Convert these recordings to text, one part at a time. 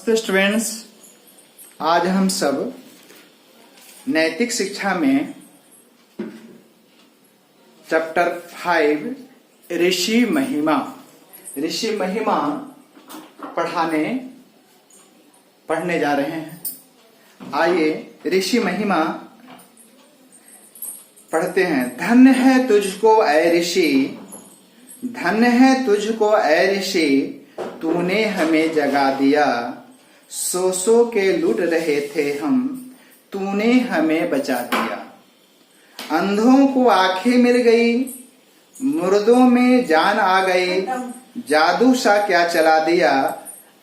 तो स्टूडेंट्स, आज हम सब नैतिक शिक्षा में चैप्टर 5 ऋषि महिमा पढ़ने जा रहे हैं। आइए ऋषि महिमा पढ़ते हैं। धन्य है तुझको ऐ ऋषि, धन्य है तुझको ऐ ऋषि, तूने हमें जगा दिया। सो के लुट रहे थे हम, तूने हमें बचा दिया। अंधों को आंखें मिल गई, मुर्दों में जान आ गई। जादू सा क्या चला दिया,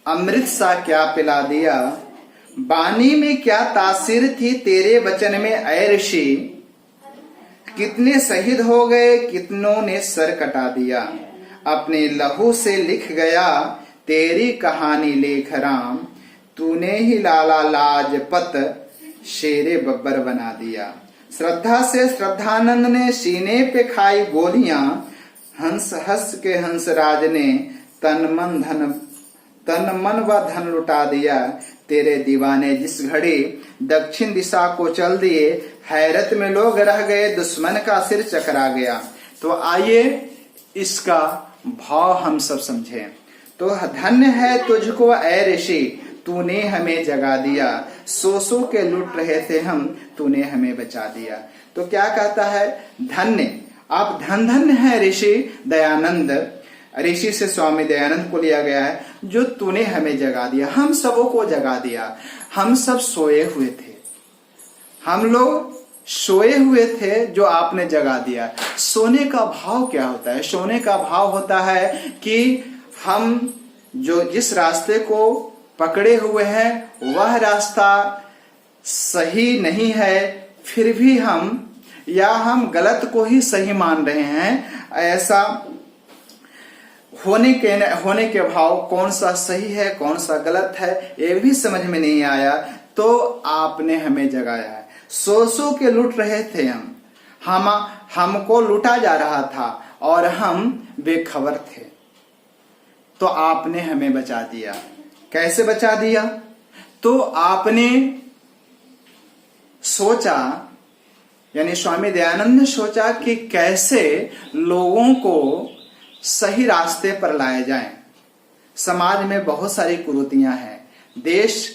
अमृत सा क्या पिला दिया। बानी में क्या तासीर थी तेरे वचन में ऐ ऋषि, कितने शहीद हो गए, कितनों ने सर कटा दिया। अपने लहू से लिख गया तेरी कहानी लेख राम, तूने ही लाला लाजपत शेरे बब्बर बना दिया। श्रद्धा से श्रद्धानंद ने सीने पे खाई गोलियां, हंस हंस के हंसराज ने तन मन व धन लुटा दिया। तेरे दीवाने जिस घड़ी दक्षिण दिशा को चल दिए, हैरत में लोग रह गए, दुश्मन का सिर चकरा गया। तो आइए इसका भाव हम सब समझें। तो धन्य है तुझको ऐ ऋषि, तूने हमें जगा दिया। सो के लुट रहे थे हम, तूने हमें बचा दिया। तो क्या कहता है, धन्य, आप धन्य है ऋषि दयानंद। ऋषि से स्वामी दयानंद को लिया गया है, जो तूने हमें जगा दिया, हम सबों को जगा दिया। हम सब सोए हुए थे, हम लोग सोए हुए थे, जो आपने जगा दिया। सोने का भाव क्या होता है? सोने का भाव होता है कि हम जो जिस रास्ते को पकड़े हुए हैं वह रास्ता सही नहीं है, फिर भी हम गलत को ही सही मान रहे हैं। ऐसा होने के भाव कौन सा सही है कौन सा गलत है ये भी समझ में नहीं आया, तो आपने हमें जगाया है। सो के लूट रहे थे हमको लूटा जा रहा था और हम बेखबर थे, तो आपने हमें बचा दिया। कैसे बचा दिया? तो आपने सोचा, यानी स्वामी दयानंद ने सोचा कि कैसे लोगों को सही रास्ते पर लाया जाए। समाज में बहुत सारी कुरीतियां हैं। देश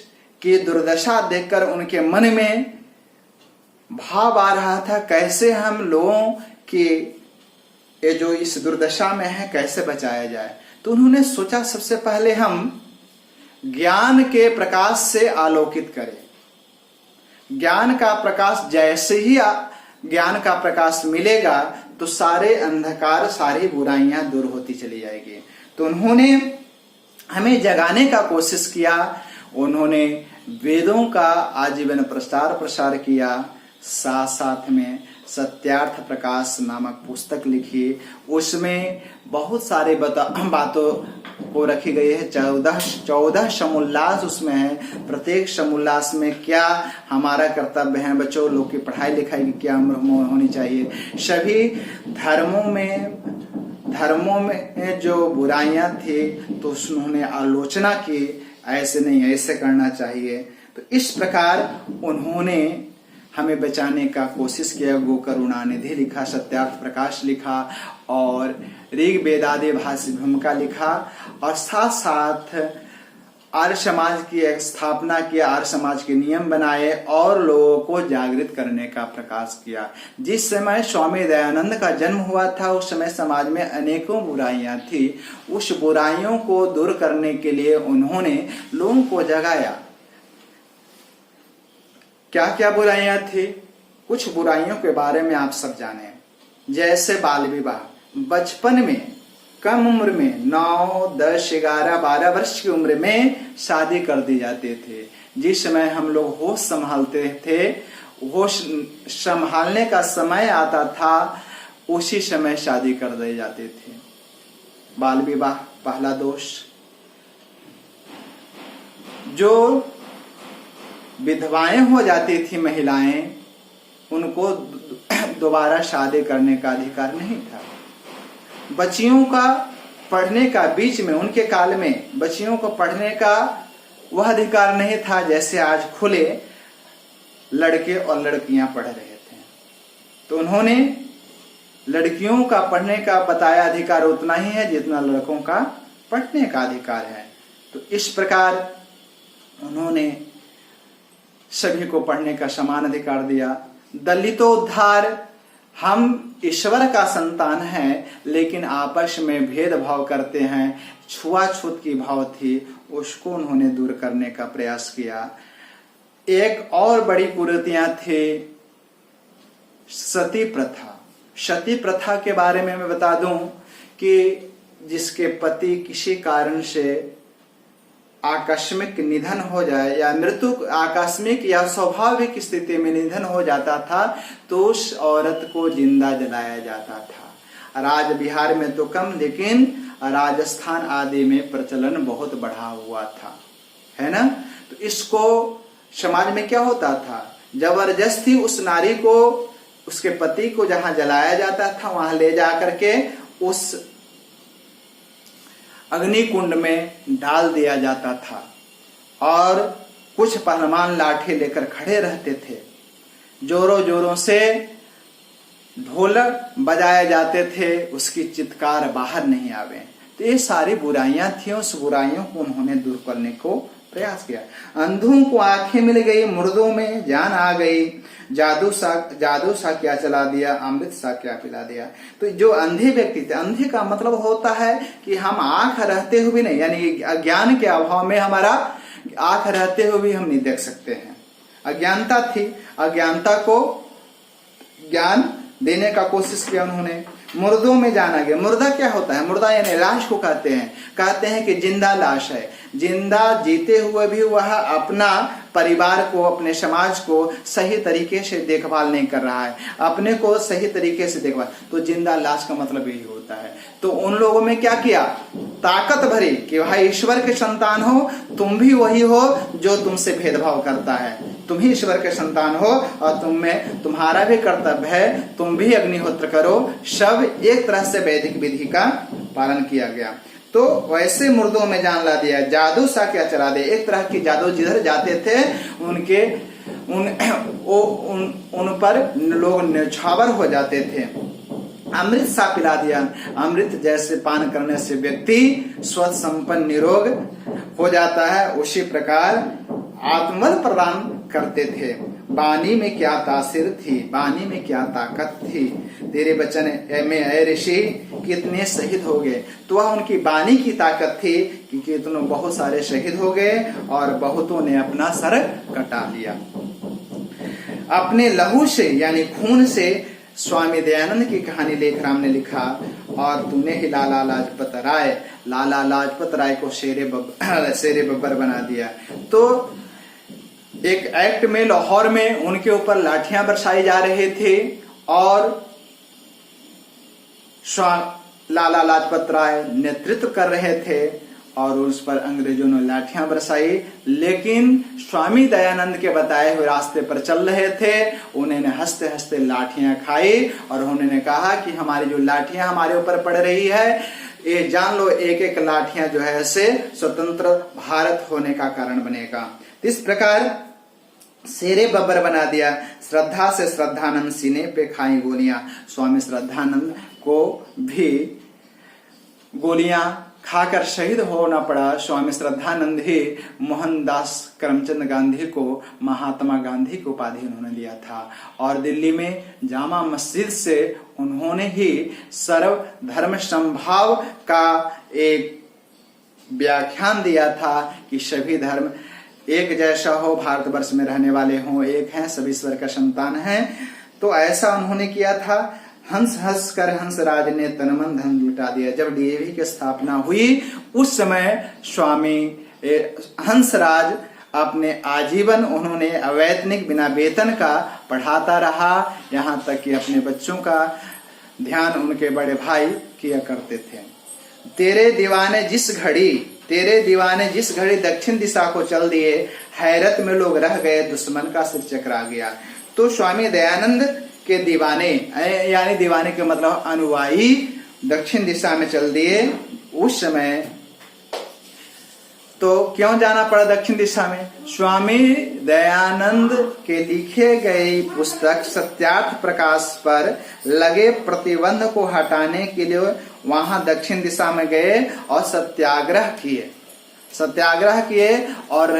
की दुर्दशा देखकर उनके मन में भाव आ रहा था, कैसे हम लोगों की ये जो इस दुर्दशा में है कैसे बचाया जाए। तो उन्होंने सोचा सबसे पहले हम ज्ञान के प्रकाश से आलोकित करें। ज्ञान का प्रकाश, जैसे ही ज्ञान का प्रकाश मिलेगा तो सारे अंधकार, सारी बुराइयां दूर होती चली जाएगी। तो उन्होंने हमें जगाने का कोशिश किया। उन्होंने वेदों का आजीवन प्रसार किया, साथ साथ में सत्यार्थ प्रकाश नामक पुस्तक लिखी। उसमें बहुत सारे बातों को रखी गई है। 14 समुल्लास उसमें है। प्रत्येक समुल्लास में क्या हमारा कर्तव्य है, बच्चों लोग की पढ़ाई लिखाई की क्या होनी चाहिए। सभी धर्मों में जो बुराइयां थी तो उन्होंने आलोचना की, ऐसे नहीं ऐसे करना चाहिए। तो इस प्रकार उन्होंने हमें बचाने का कोशिश किया। गो करुणा निधि लिखा, सत्यार्थ प्रकाश लिखा और ऋग वेदादि भाष्य भूमिका लिखा, और साथ साथ आर्य समाज की स्थापना किया, आर्य समाज के नियम बनाए और लोगों को जागृत करने का प्रकाश किया। जिस समय स्वामी दयानंद का जन्म हुआ था उस समय समाज में अनेकों बुराइयां थी। उस बुराइयों को दूर करने के लिए उन्होंने लोगों को जगाया। क्या क्या बुराइयां थी? कुछ बुराइयों के बारे में आप सब जाने, जैसे बाल विवाह। बचपन में, कम उम्र में, 9, 10, 11, 12 वर्ष की उम्र में शादी कर दी जाते थे। जिस समय हम लोग होश संभालते थे, होश संभालने का समय आता था, उसी समय शादी कर दिए जाते थे। बाल विवाह पहला दोष। जो विधवाएं हो जाती थी महिलाएं, उनको दोबारा शादी करने का अधिकार नहीं था। बच्चियों का पढ़ने का, बीच में उनके काल में बच्चियों को पढ़ने का वह अधिकार नहीं था जैसे आज खुले लड़के और लड़कियां पढ़ रहे थे। तो उन्होंने लड़कियों का पढ़ने का बताया अधिकार उतना ही है जितना लड़कों का पढ़ने का अधिकार है। तो इस प्रकार उन्होंने सभी को पढ़ने का समान अधिकार दिया। दलितोद्धार, हम ईश्वर का संतान हैं लेकिन आपस में भेदभाव करते हैं, छुआछूत की भाव थी, उसको उन्होंने दूर करने का प्रयास किया। एक और बड़ी कुरीतियां थी सती प्रथा। सती प्रथा के बारे में मैं बता दूं कि जिसके पति किसी कारण से आकस्मिक निधन हो जाए या मृत्यु आकस्मिक या स्वाभाविक स्थिति में निधन हो जाता था तो उस औरत को जिंदा जलाया जाता था। राज्य बिहार में तो कम लेकिन राजस्थान आदि में प्रचलन बहुत बढ़ा हुआ था, है ना। तो इसको समाज में क्या होता था, जबरदस्ती उस नारी को उसके पति को जहां जलाया जाता था वहां ले जाकर के उस अग्नि कुंड में डाल दिया जाता था और कुछ पहलवान लाठी लेकर खड़े रहते थे, जोरों जोरों से ढोल बजाए जाते थे, उसकी चित्कार बाहर नहीं आवे। तो ये सारी बुराइयां थी, उस बुराइयों को उन्होंने दूर करने को प्रयास किया। अंधों को आंखें मिल गई, मुर्दों में जान आ गई, जादू सा क्या चला दिया, अमृत सा क्या पिला दिया। तो जो अंधे व्यक्ति थे, अंधे का मतलब होता है कि हम आंख रहते हुए नहीं, यानी अज्ञान के अभाव में हमारा आंख रहते हुए भी हम नहीं देख सकते हैं। अज्ञानता थी, अज्ञानता को ज्ञान देने का कोशिश किया उन्होंने। मुर्दों में जाना गया। मुर्दा क्या होता है, मुर्दा यानी लाश को कहते हैं कि जिंदा लाश है। जिंदा जीते हुए भी वह अपना परिवार को, अपने समाज को सही तरीके से देखभाल नहीं कर रहा है, अपने को सही तरीके से देखभाल, तो जिंदा लाश का मतलब यही होता है। तो उन लोगों में क्या किया, ताकत भरी कि भाई ईश्वर के संतान हो, तुम भी वही हो जो तुमसे भेदभाव करता है, तुम ही ईश्वर के संतान हो और तुम में तुम्हारा भी कर्तव्य है, तुम भी अग्निहोत्र करो। सब एक तरह से वैदिक विधि का पालन किया गया। तो वैसे मुर्दों में जान ला दिया, जादू सा क्या चला दे। एक तरह की जादू जिधर जाते थे उन पर लोग न्यौछावर हो जाते थे। अमृत सा पिला दिया। अमृत जैसे पान करने से व्यक्ति स्वस्थ संपन्न निरोग हो जाता है, उसी प्रकार आत्मबल प्रदान करते थे। वाणी में क्या तासीर थी, वाणी में क्या ताकत थी। तेरे वचन में ऐ ऋषि कितने शहीद हो गए। तो वह उनकी वाणी की ताकत थी कि कितनों बहुत सारे शहीद हो गए और बहुतों ने अपना सर कटा लिया। अपने लहू से यानी खून से स्वामी दयानंद की कहानी लेखराम ने लिखा और तूने ही लाला लाजपत राय को शेरे बब्बर बना दिया। तो एक एक्ट में लाहौर में उनके ऊपर लाठियां बरसाई जा रहे थे और लाला लाजपत राय नेतृत्व कर रहे थे और उस पर अंग्रेजों ने लाठियां बरसाई। लेकिन स्वामी दयानंद के बताए हुए रास्ते पर चल रहे थे, उन्होंने हंसते हंसते लाठियां खाई और उन्होंने कहा कि हमारी जो लाठियां हमारे ऊपर पड़ रही है, ये जान लो एक एक लाठियां जो है ऐसे स्वतंत्र भारत होने का कारण बनेगा। इस प्रकार शेरे बब्बर बना दिया। श्रद्धा से श्रद्धानंद सीने पे खाई गोलियां। स्वामी श्रद्धानंद को भी गोलियां खाकर शहीद होना पड़ा। स्वामी श्रद्धानंद ही मोहनदास करमचंद गांधी को महात्मा गांधी की उपाधि उन्होंने दिया था और दिल्ली में जामा मस्जिद से उन्होंने ही सर्वधर्म समभाव का एक व्याख्यान दिया था कि सभी धर्म एक जैसा हो, भारतवर्ष में रहने वाले हों, एक हैं, सभी ईश्वर का संतान हैं। तो ऐसा उन्होंने किया था। हंस हंस कर हंसराज ने तनमन धन लुटा दिया। जब डीएवी की स्थापना हुई उस समय स्वामी हंसराज अपने आजीवन उन्होंने अवैतनिक बिना वेतन का पढ़ाता रहा, यहाँ तक कि अपने बच्चों का ध्यान उनके बड़े भाई किया करते थे। तेरे दीवाने जिस घड़ी दक्षिण दिशा को चल दिए, हैरत में लोग रह गए, दुश्मन का सिर चकरा गया। तो स्वामी दयानंद के दीवाने यानी दीवाने के मतलब अनुयायी दक्षिण दिशा में चल दिए। उस समय तो क्यों जाना पड़ा दक्षिण दिशा में? स्वामी दयानंद के लिखे गए पुस्तक सत्यार्थ प्रकाश पर लगे प्रतिबंध को हटाने के लिए वहां दक्षिण दिशा में गए और सत्याग्रह किए और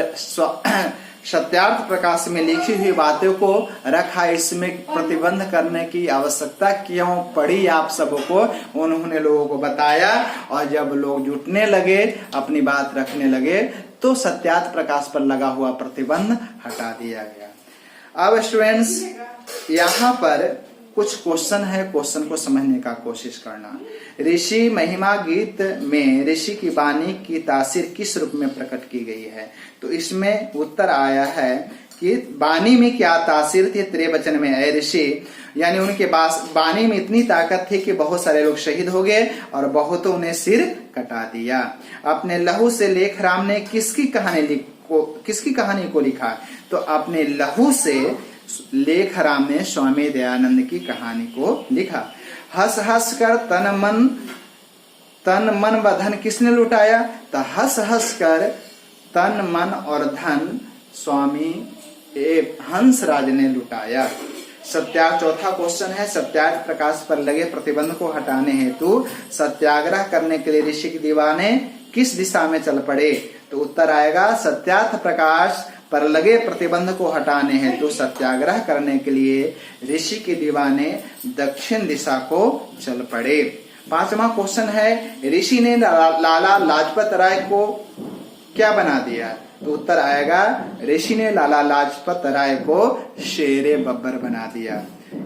सत्यार्थ प्रकाश में लिखी हुई बातों को रखा। इसमें प्रतिबंध करने की आवश्यकता क्यों पड़ी आप सबको उन्होंने लोगों को बताया, और जब लोग जुटने लगे, अपनी बात रखने लगे, तो सत्यार्थ प्रकाश पर लगा हुआ प्रतिबंध हटा दिया गया। अब स्टूडेंट्स यहाँ पर कुछ क्वेश्चन है, क्वेश्चन को समझने का कोशिश करना। ऋषि महिमा गीत में ऋषि की वाणी की तासीर किस रूप में प्रकट की गई है? तो इसमें उत्तर आया है कि वाणी में क्या तासीर थी? तेरे वचन में ऐ ऋषि, यानी उनके पास वाणी में इतनी ताकत थी कि बहुत सारे लोग शहीद हो गए और बहुतों ने सिर कटा दिया। अपने लहू से लेखराम ने किसकी कहानी को लिखा? तो अपने लहू से लेखराम ने स्वामी दयानंद की कहानी को लिखा। हंस हंस कर तन मन व धन किसने लुटाया? तो हंस हंस कर तन मन और धन स्वामी हंसराज ने लुटाया। चौथा क्वेश्चन है, सत्यार्थ प्रकाश पर लगे प्रतिबंध को हटाने हेतु सत्याग्रह करने के लिए ऋषि के दीवाने किस दिशा में चल पड़े? तो उत्तर आएगा, सत्यार्थ प्रकाश पर लगे प्रतिबंध को हटाने हेतु सत्याग्रह करने के लिए ऋषि के दीवाने दक्षिण दिशा को चल पड़े। पांचवा क्वेश्चन है, ऋषि ने लाला लाजपत राय को क्या बना दिया? तो उत्तर आएगा, ऋषि ने लाला लाजपत राय को शेरे बब्बर बना दिया।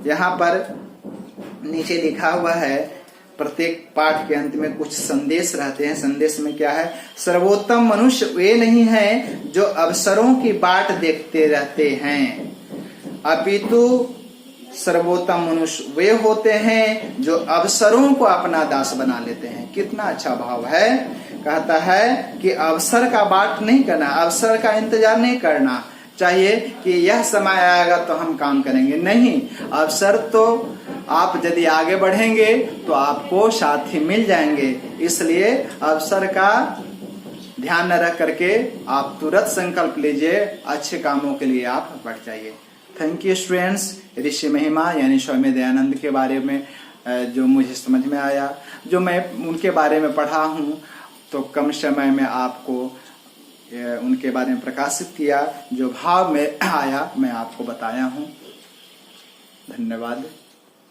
यहाँ पर नीचे लिखा हुआ है, प्रत्येक पाठ के अंत में कुछ संदेश रहते हैं। संदेश में क्या है? सर्वोत्तम मनुष्य वे नहीं हैं जो अवसरों की बाट देखते रहते हैं, अपितु सर्वोत्तम मनुष्य वे होते हैं जो अवसरों को अपना दास बना लेते हैं। कितना अच्छा भाव है। कहता है कि अवसर का बाट नहीं करना, अवसर का इंतजार नहीं करना चाहिए कि यह समय आएगा तो हम काम करेंगे। नहीं, अवसर तो आप यदि आगे बढ़ेंगे तो आपको साथी मिल जाएंगे। इसलिए अवसर का ध्यान न रख करके आप तुरंत संकल्प लीजिए, अच्छे कामों के लिए आप बढ़ जाइए। Thank you students. ऋषि महिमा यानी स्वामी दयानंद के बारे में जो मुझे समझ में आया, जो मैं उनके बारे में पढ़ा हूँ, तो कम समय में आपको उनके बारे में प्रकाशित किया। जो भाव में आया मैं आपको बताया हूँ। धन्यवाद।